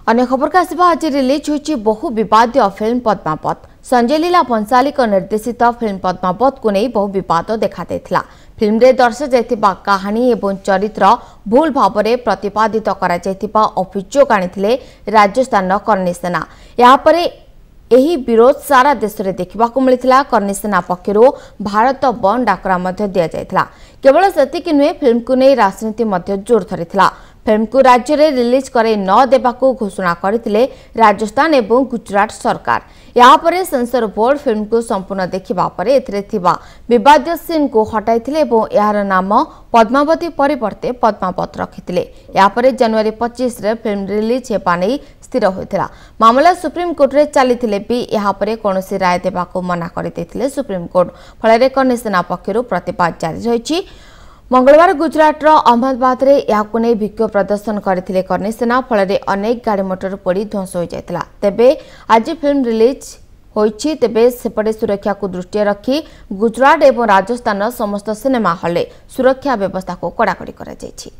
अन्य खबर का आज रिलीज होची बहु विवादीय फिल्म पद्मावत। संजय लीला भंसाली निर्देशित फिल्म पद्मावत को नहीं बहु विवाद देखा देथिला। फिल्म रे दर्शा जायतिबा कहानी एवं चरित्र भूल भाव में प्रतिपादित करा जायतिबा अभियोग आनिथिले राजस्थान कर्णी सेना। या परे एही विरोध सारा देश में देखा मिलता। कर्णी सेना पक्षर भारत बंद डाकरा दिया जायतिला। केवल सेतिक नुहे फिल्म को नहीं राजनीति जोर धरिथिला। फिल्म को राज्य में रिलीज करे न देबाकू घोषणा करथिले राजस्थान एवं गुजरात सरकार। यहाँ पर सेंसर बोर्ड फिल्म को संपूर्ण देखा पर विवादित सीन को हटाई यार नाम पद्मावती परिवर्ते पद्मावत रखिथिले। यहाँ पर जनवरी 25 रे फिल्म रिलीज हेबा नै स्थिर होइथिला। मामला सुप्रीम कोर्ट रे चलीथिले भी यहाँ पर कौनसी राय देबाकू मना करथिले सुप्रीम कोर्ट। फल कर्णी सेना पक्षर प्रतिवाद जारी रही। मंगलवार गुजरात अहमदाबाद रे याकू नै विक्षोभ प्रदर्शन करथिले कर्णी सेना। फल अनेक गाड़ी मोटर पोड़ी ध्वंस हो जायतिला। तेबे आज फिल्म रिलीज होईछि। तेबे सेपटे सुरक्षा को दृष्टि रखी गुजरात एवं राजस्थान समस्त सिनेमा हॉल सुरक्षा व्यवस्था को कड़ाकड़ी करा जायछि।